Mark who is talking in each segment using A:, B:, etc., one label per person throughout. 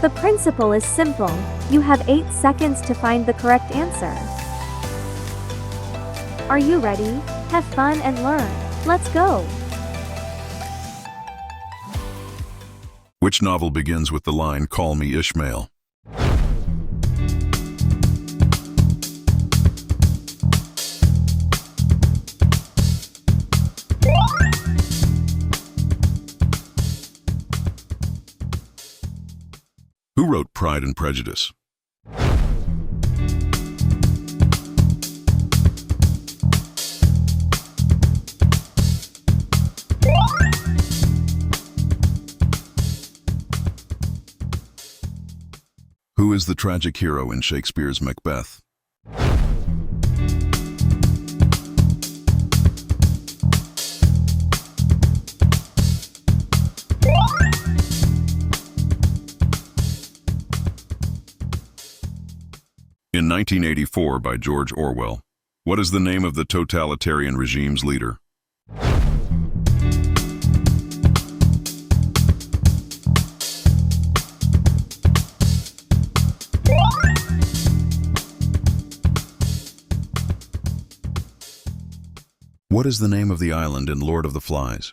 A: The principle is simple. You have 8 seconds to find the correct answer. Are you ready? Have fun and learn. Let's go!
B: Which novel begins with the line, "Call me Ishmael"? Who wrote Pride and Prejudice? Who is the tragic hero in Shakespeare's Macbeth? In 1984 by George Orwell, what is the name of the totalitarian regime's leader? What is the name of the island in Lord of the Flies?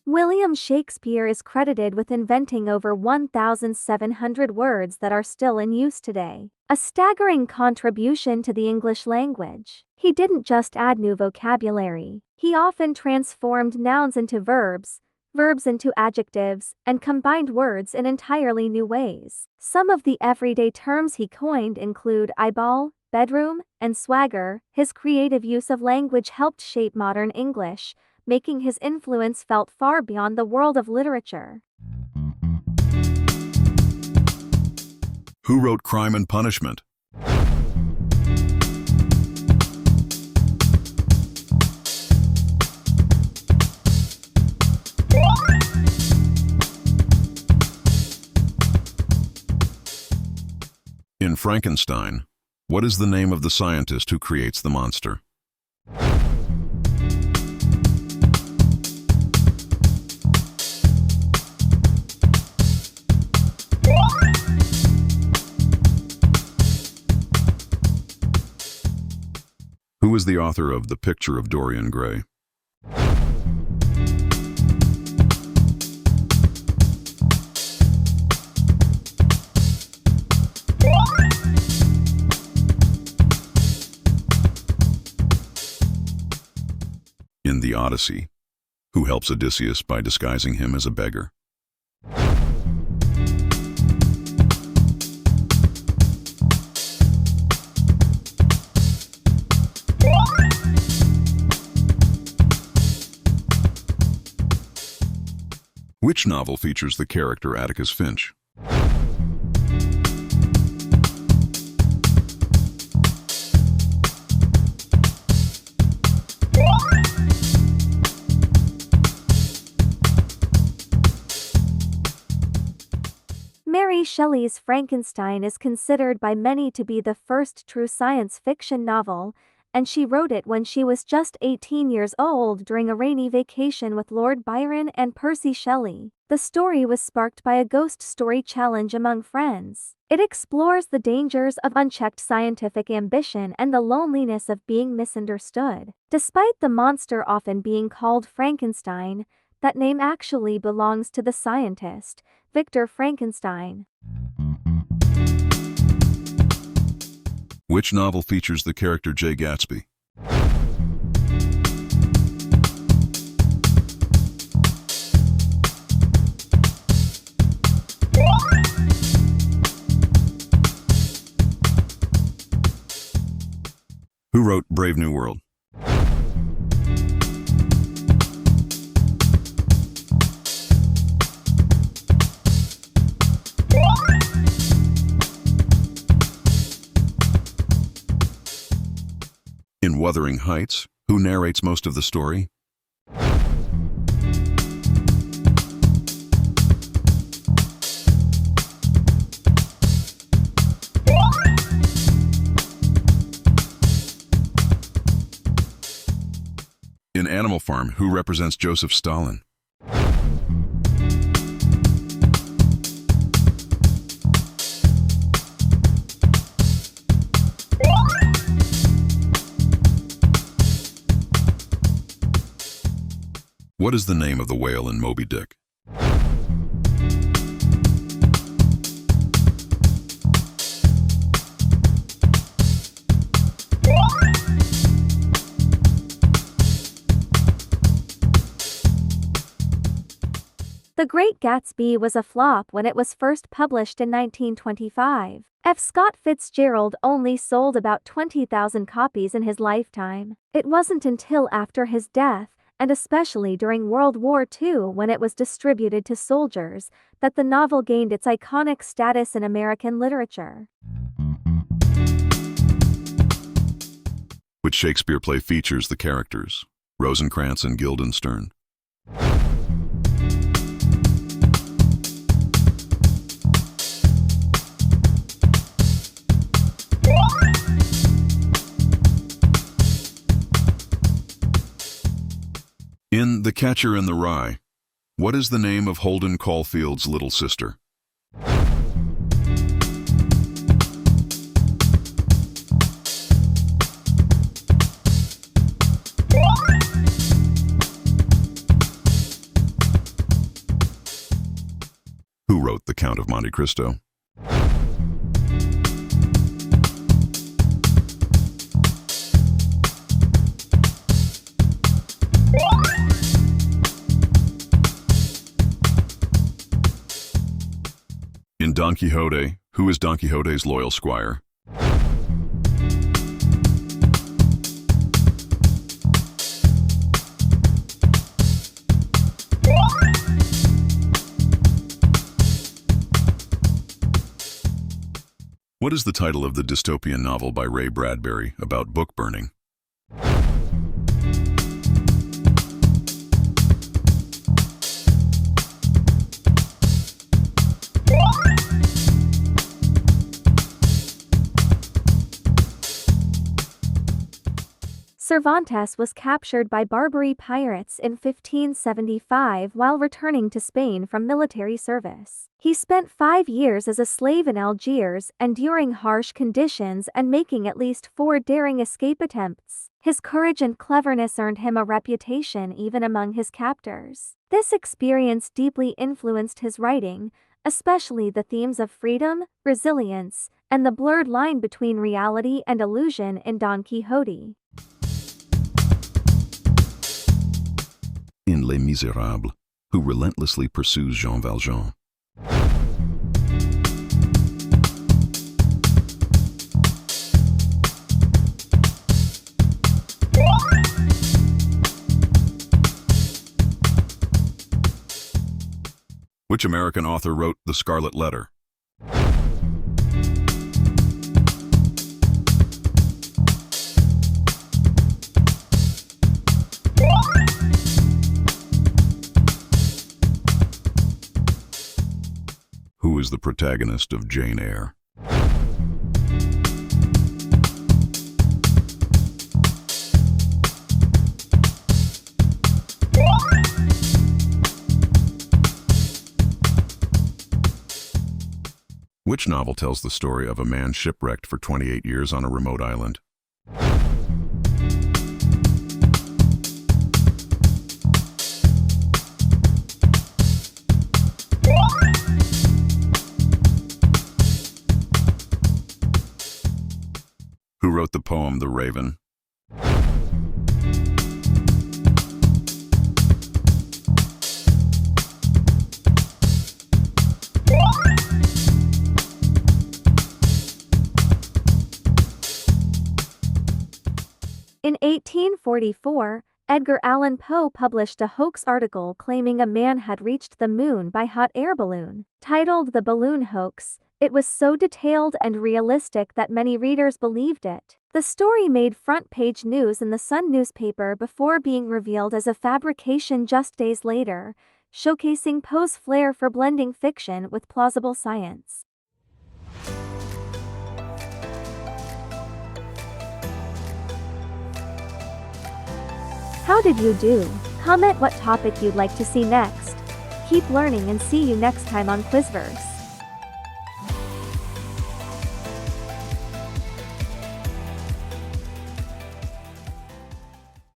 A: William Shakespeare is credited with inventing over 1,700 words that are still in use today, a staggering contribution to the English language. He didn't just add new vocabulary, he often transformed nouns into verbs, verbs into adjectives, and combined words in entirely new ways. Some of the everyday terms he coined include eyeball, bedroom, and swagger. His creative use of language helped shape modern English, making his influence felt far beyond the world of literature.
B: Who wrote Crime and Punishment? In Frankenstein, what is the name of the scientist who creates the monster? Who is the author of The Picture of Dorian Gray? In the Odyssey, who helps Odysseus by disguising him as a beggar? Which novel features the character Atticus Finch?
A: Mary Shelley's Frankenstein is considered by many to be the first true science fiction novel, and she wrote it when she was just 18 years old during a rainy vacation with Lord Byron and Percy Shelley. The story was sparked by a ghost story challenge among friends. It explores the dangers of unchecked scientific ambition and the loneliness of being misunderstood. Despite the monster often being called Frankenstein, that name actually belongs to the scientist, Victor Frankenstein.
B: Which novel features the character Jay Gatsby? Who wrote Brave New World? In Wuthering Heights, who narrates most of the story? Farm. Who represents Joseph Stalin? What is the name of the whale in Moby Dick?
A: The Great Gatsby was a flop when it was first published in 1925. F. Scott Fitzgerald only sold about 20,000 copies in his lifetime. It wasn't until after his death, and especially during World War II when it was distributed to soldiers, that the novel gained its iconic status in American literature.
B: Which Shakespeare play features the characters Rosencrantz and Guildenstern? In The Catcher in the Rye, what is the name of Holden Caulfield's little sister? Who wrote The Count of Monte Cristo? In Don Quixote, who is Don Quixote's loyal squire? What is the title of the dystopian novel by Ray Bradbury about book burning?
A: Cervantes was captured by Barbary pirates in 1575 while returning to Spain from military service. He spent 5 years as a slave in Algiers, enduring harsh conditions and making at least 4 daring escape attempts. His courage and cleverness earned him a reputation even among his captors. This experience deeply influenced his writing, especially the themes of freedom, resilience, and the blurred line between reality and illusion in Don Quixote.
B: In Les Miserables, who relentlessly pursues Jean Valjean? Which American author wrote The Scarlet Letter? Who is the protagonist of Jane Eyre? Which novel tells the story of a man shipwrecked for 28 years on a remote island? Who wrote the poem The Raven?
A: In 1844, Edgar Allan Poe published a hoax article claiming a man had reached the moon by hot air balloon. Titled The Balloon Hoax, it was so detailed and realistic that many readers believed it. The story made front-page news in the Sun newspaper before being revealed as a fabrication just days later, showcasing Poe's flair for blending fiction with plausible science. How did you do? Comment what topic you'd like to see next. Keep learning and see you next time on Quizverse.